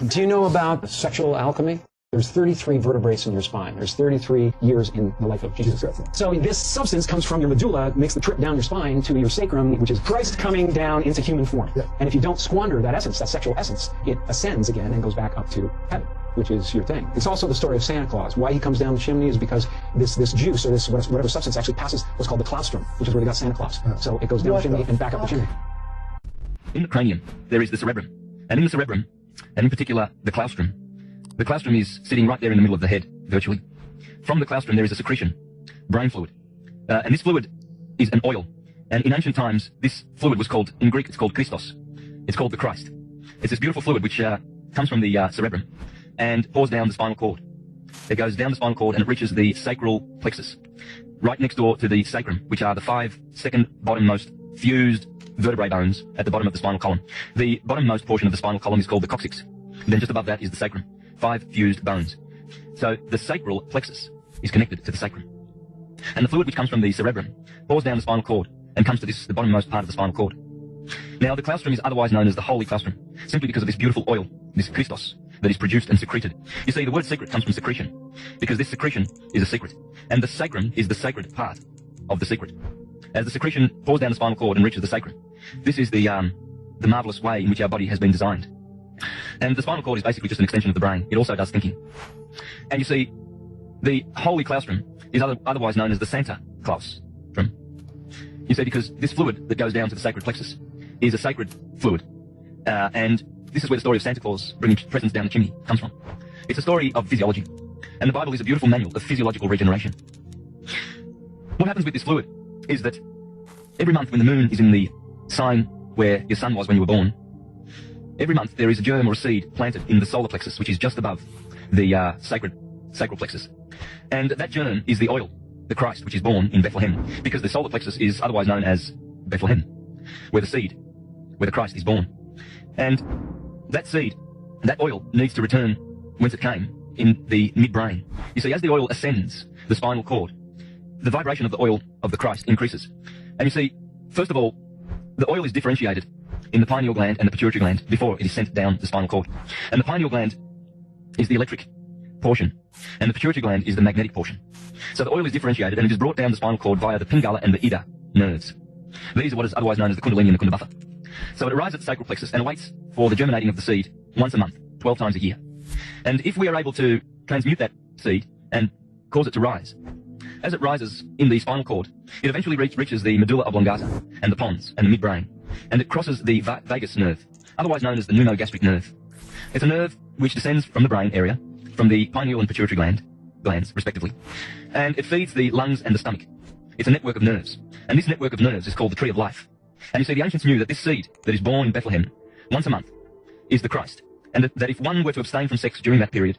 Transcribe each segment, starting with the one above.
Do you know about sexual alchemy? There's 33 vertebrae in your spine. There's 33 years in the life of Jesus. So this substance comes from your medulla, makes the trip down your spine to your sacrum, which is Christ coming down into human form. Yeah. And if you don't squander that essence, that sexual essence, it ascends again and goes back up to heaven, which is your thing. It's also the story of Santa Claus. Why he comes down the chimney is because this juice or this whatever substance actually passes what's called the claustrum, which is where they got Santa Claus. Yeah. So it goes down the chimney and back up the chimney. In the cranium, there is the cerebrum. And in the cerebrum, and in particular the claustrum is sitting right there in the middle of the head, virtually. From the claustrum there is a secretion, brain fluid. And this fluid is an oil. And in ancient times, this fluid was called, in Greek, it's called Christos. It's called the Christ. It's this beautiful fluid which comes from the cerebrum and pours down the spinal cord. It goes down the spinal cord and it reaches the sacral plexus, right next door to the sacrum, which are the 5 second bottommost fused vertebrae bones at the bottom of the spinal column. The bottommost portion of the spinal column is called the coccyx. Then just above that is the sacrum. 5 fused bones. So the sacral plexus is connected to the sacrum. And the fluid which comes from the cerebrum pours down the spinal cord and comes to the bottommost part of the spinal cord. Now the claustrum is otherwise known as the holy claustrum, simply because of this beautiful oil, this Christos, that is produced and secreted. You see, the word secret comes from secretion, because this secretion is a secret. And the sacrum is the sacred part of the secret. As the secretion pours down the spinal cord and reaches the sacrum, this is the marvelous way in which our body has been designed. And the spinal cord is basically just an extension of the brain. It also does thinking. And you see, the holy claustrum is otherwise known as the Santa Claustrum. You see, because this fluid that goes down to the sacred plexus is a sacred fluid. And this is where the story of Santa Claus bringing presents down the chimney comes from. It's a story of physiology. And the Bible is a beautiful manual of physiological regeneration. What happens with this fluid is that every month when the moon is in the sign where your sun was when you were born, every month there is a germ or a seed planted in the solar plexus, which is just above the sacral plexus. And that germ is the oil, the Christ, which is born in Bethlehem, because the solar plexus is otherwise known as Bethlehem, where the seed, where the Christ is born. And that seed, that oil, needs to return whence it came, in the midbrain. You see, as the oil ascends the spinal cord, the vibration of the oil of the Christ increases. And you see, first of all, the oil is differentiated in the pineal gland and the pituitary gland before it is sent down the spinal cord. And the pineal gland is the electric portion, and the pituitary gland is the magnetic portion. So the oil is differentiated and it is brought down the spinal cord via the Pingala and the Ida nerves. These are what is otherwise known as the Kundalini and the Kundabhatha. So it arrives at the sacral plexus and awaits for the germinating of the seed once a month, 12 times a year. And if we are able to transmute that seed and cause it to rise, as it rises in the spinal cord, it eventually reaches the medulla oblongata and the pons and the midbrain, and it crosses the vagus nerve, otherwise known as the pneumogastric nerve. It's a nerve which descends from the brain area, from the pineal and pituitary glands, respectively, and it feeds the lungs and the stomach. It's a network of nerves, and this network of nerves is called the tree of life. And you see, the ancients knew that this seed that is born in Bethlehem once a month is the Christ, and that if one were to abstain from sex during that period,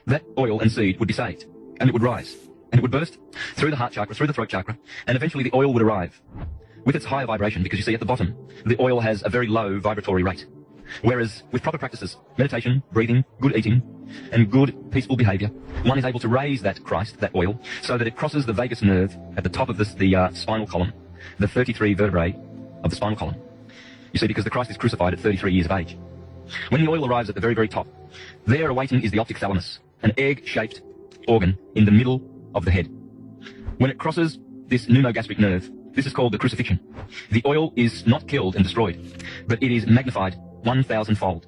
that oil and seed would be saved, and it would rise, and it would burst through the heart chakra, through the throat chakra, and eventually the oil would arrive with its higher vibration, because you see at the bottom, the oil has a very low vibratory rate. Whereas with proper practices, meditation, breathing, good eating, and good peaceful behavior, one is able to raise that Christ, that oil, so that it crosses the vagus nerve at the top of the spinal column, the 33 vertebrae of the spinal column. You see, because the Christ is crucified at 33 years of age. When the oil arrives at the very, very top, there awaiting is the optic thalamus, an egg-shaped organ in the middle of the head. When it crosses this pneumogastric nerve, this is called the crucifixion. The oil is not killed and destroyed, but it is magnified 1,000-fold.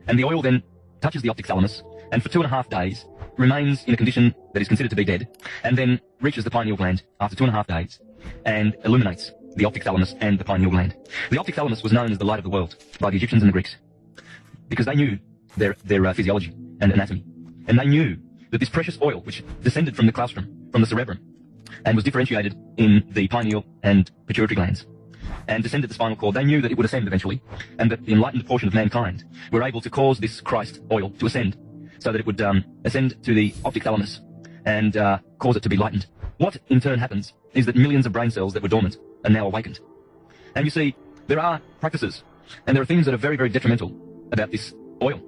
And the oil then touches the optic thalamus, and for 2.5 days remains in a condition that is considered to be dead, and then reaches the pineal gland after 2.5 days, and illuminates the optic thalamus and the pineal gland. The optic thalamus was known as the light of the world by the Egyptians and the Greeks, because they knew their physiology and anatomy. And they knew that this precious oil, which descended from the claustrum, from the cerebrum, and was differentiated in the pineal and pituitary glands, and descended the spinal cord, they knew that it would ascend eventually, and that the enlightened portion of mankind were able to cause this Christ oil to ascend, so that it would ascend to the optic thalamus and cause it to be lightened. What in turn happens is that millions of brain cells that were dormant are now awakened. And you see, there are practices, and there are things that are very, very detrimental about this oil,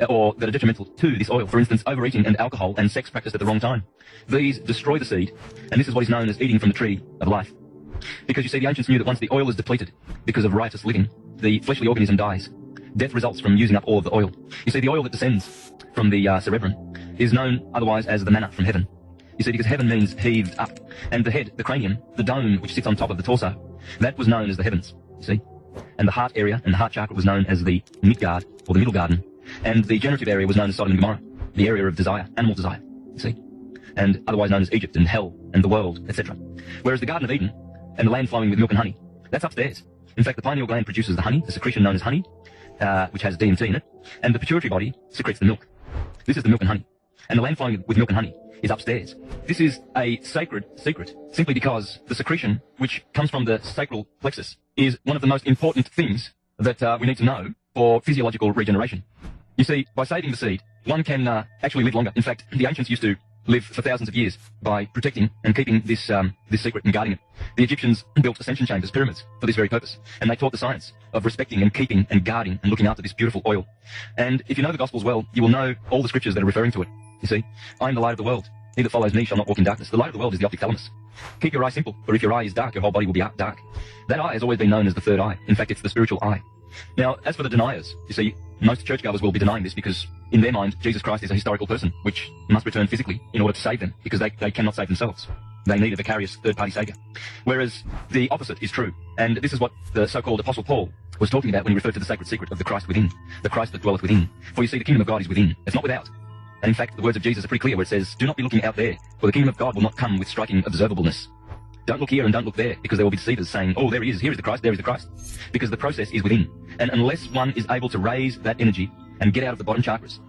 or that are detrimental to this oil. For instance, overeating and alcohol and sex practiced at the wrong time. These destroy the seed, and this is what is known as eating from the tree of life. Because you see, the ancients knew that once the oil is depleted because of riotous living, the fleshly organism dies. Death results from using up all of the oil. You see, the oil that descends from the cerebrum is known otherwise as the manna from heaven. You see, because heaven means heaved up. And the head, the cranium, the dome which sits on top of the torso, that was known as the heavens, you see. And the heart area and the heart chakra was known as the Midgard, or the middle garden. And the generative area was known as Sodom and Gomorrah, the area of desire, animal desire, you see. And otherwise known as Egypt and hell and the world, etc. Whereas the Garden of Eden and the land flowing with milk and honey, that's upstairs. In fact, the pineal gland produces the honey, the secretion known as honey, which has DMT in it, and the pituitary body secretes the milk. This is the milk and honey. And the land flowing with milk and honey is upstairs. This is a sacred secret, simply because the secretion, which comes from the sacral plexus, is one of the most important things that we need to know for physiological regeneration. You see, by saving the seed, one can actually live longer. In fact, the ancients used to live for thousands of years by protecting and keeping this secret and guarding it. The Egyptians built ascension chambers, pyramids, for this very purpose. And they taught the science of respecting and keeping and guarding and looking after this beautiful oil. And if you know the Gospels well, you will know all the scriptures that are referring to it. You see, I am the light of the world. He that follows me shall not walk in darkness. The light of the world is the optic thalamus. Keep your eye simple, for if your eye is dark, your whole body will be dark. That eye has always been known as the third eye. In fact, it's the spiritual eye. Now, as for the deniers, you see, most churchgoers will be denying this because, in their mind, Jesus Christ is a historical person, which must return physically in order to save them, because they cannot save themselves. They need a vicarious third-party saviour. Whereas the opposite is true, and this is what the so-called Apostle Paul was talking about when he referred to the sacred secret of the Christ within, the Christ that dwelleth within. For you see, the kingdom of God is within. It's not without. And in fact, the words of Jesus are pretty clear where it says, do not be looking out there, for the kingdom of God will not come with striking observableness. Don't look here and don't look there, because there will be deceivers saying, oh, there he is, here is the Christ, there is the Christ. Because the process is within. And unless one is able to raise that energy and get out of the bottom chakras.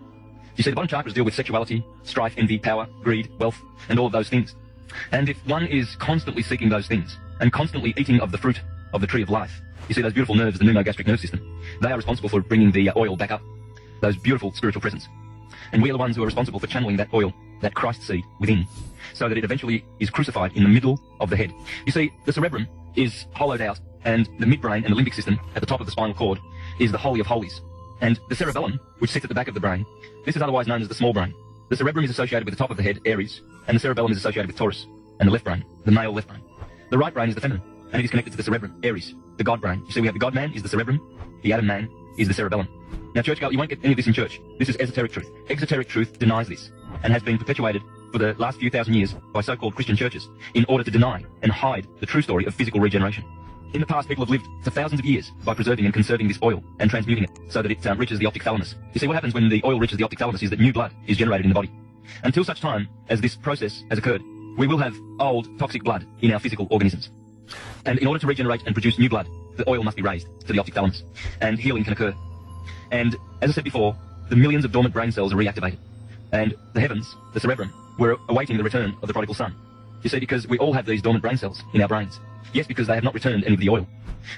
You see, the bottom chakras deal with sexuality, strife, envy, power, greed, wealth, and all of those things. And if one is constantly seeking those things, and constantly eating of the fruit of the tree of life, you see those beautiful nerves, the pneumogastric nerve system, they are responsible for bringing the oil back up, those beautiful spiritual presence. And we are the ones who are responsible for channeling that oil, that Christ seed, within, so that it eventually is crucified in the middle of the head. You see, the cerebrum is hollowed out, and the midbrain and the limbic system at the top of the spinal cord is the holy of holies. And the cerebellum, which sits at the back of the brain, this is otherwise known as the small brain. The cerebrum is associated with the top of the head, Aries, and the cerebellum is associated with Taurus, and the left brain, the male left brain. The right brain is the feminine, and it is connected to the cerebrum, Aries, the God brain. You see, we have the God man is the cerebrum, the Adam man is the cerebellum. Now, churchgoer, you won't get any of this in church. This is esoteric truth. Exoteric truth denies this, and has been perpetuated for the last few thousand years by so-called Christian churches in order to deny and hide the true story of physical regeneration. In the past, people have lived for thousands of years by preserving and conserving this oil and transmuting it so that it reaches the optic thalamus. You see, what happens when the oil reaches the optic thalamus is that new blood is generated in the body. Until such time as this process has occurred, we will have old, toxic blood in our physical organisms. And in order to regenerate and produce new blood, the oil must be raised to the optic thalamus, and healing can occur. And as I said before, the millions of dormant brain cells are reactivated. And the heavens, the cerebrum, were awaiting the return of the prodigal son. You see, because we all have these dormant brain cells in our brains. Yes, because they have not returned any of the oil.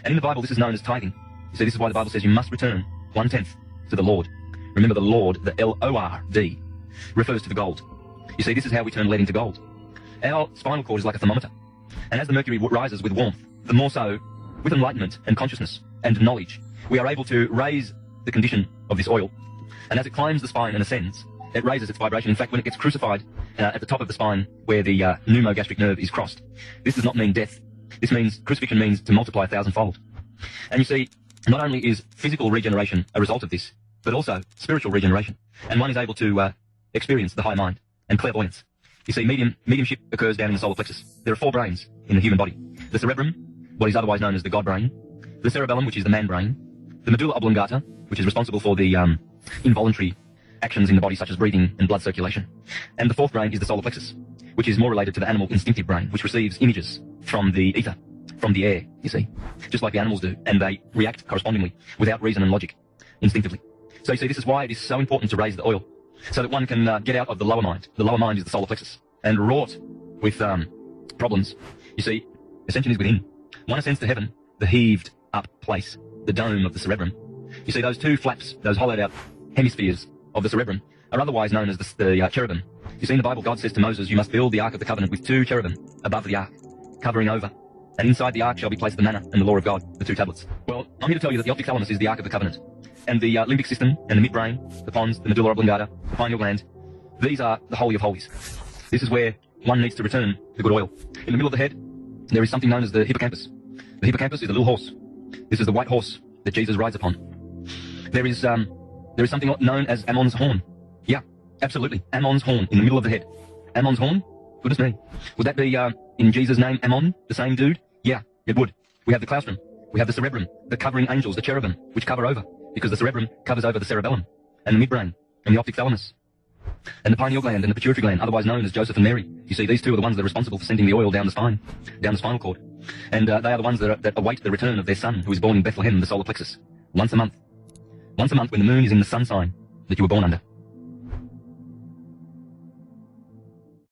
And in the Bible, this is known as tithing. You see, this is why the Bible says you must return 1/10 to the Lord. Remember, the Lord, the L-O-R-D, refers to the gold. You see, this is how we turn lead into gold. Our spinal cord is like a thermometer. And as the mercury rises with warmth, the more so, with enlightenment and consciousness and knowledge, we are able to raise the condition of this oil. And as it climbs the spine and ascends, it raises its vibration. In fact, when it gets crucified at the top of the spine where the pneumogastric nerve is crossed, this does not mean death. This means, crucifixion means to multiply 1,000-fold. And you see, not only is physical regeneration a result of this, but also spiritual regeneration. And one is able to experience the high mind and clairvoyance. You see, mediumship occurs down in the solar plexus. There are 4 brains in the human body. The cerebrum, what is otherwise known as the God brain, the cerebellum, which is the man brain, the medulla oblongata, which is responsible for the involuntary actions in the body such as breathing and blood circulation, and the 4th brain is the solar plexus, which is more related to the animal instinctive brain, which receives images from the ether, from the air, you see, just like the animals do, and they react correspondingly without reason and logic, instinctively. So you see, this is why it is so important to raise the oil, so that one can get out of the lower mind. The lower mind is the solar plexus, and wrought with problems. You see, ascension is within. One ascends to heaven, the heaved up place, the dome of the cerebrum. You see, those 2 flaps, those hollowed out hemispheres of the cerebrum, are otherwise known as the cherubim. You see, in the Bible, God says to Moses, you must build the Ark of the Covenant with 2 cherubim above the Ark, covering over. And inside the Ark shall be placed the manna and the law of God, the 2 tablets. Well, I'm here to tell you that the optic thalamus is the Ark of the Covenant. And the limbic system and the midbrain, the pons, the medulla oblongata, the pineal gland, these are the holy of holies. This is where one needs to return the good oil. In the middle of the head, there is something known as the hippocampus. The hippocampus is the little horse. This is the white horse that Jesus rides upon. There is something known as Ammon's horn. Yeah, absolutely. Ammon's horn in the middle of the head. Ammon's horn? Goodness me. Would that be in Jesus' name, Ammon, the same dude? Yeah, it would. We have the claustrum. We have the cerebrum, the covering angels, the cherubim, which cover over, because the cerebrum covers over the cerebellum, and the midbrain, and the optic thalamus, and the pineal gland, and the pituitary gland, otherwise known as Joseph and Mary. You see, these two are the ones that are responsible for sending the oil down the spine, down the spinal cord. And they are the ones that await the return of their son, who is born in Bethlehem, the solar plexus, once a month. Once a month when the moon is in the sun sign that you were born under.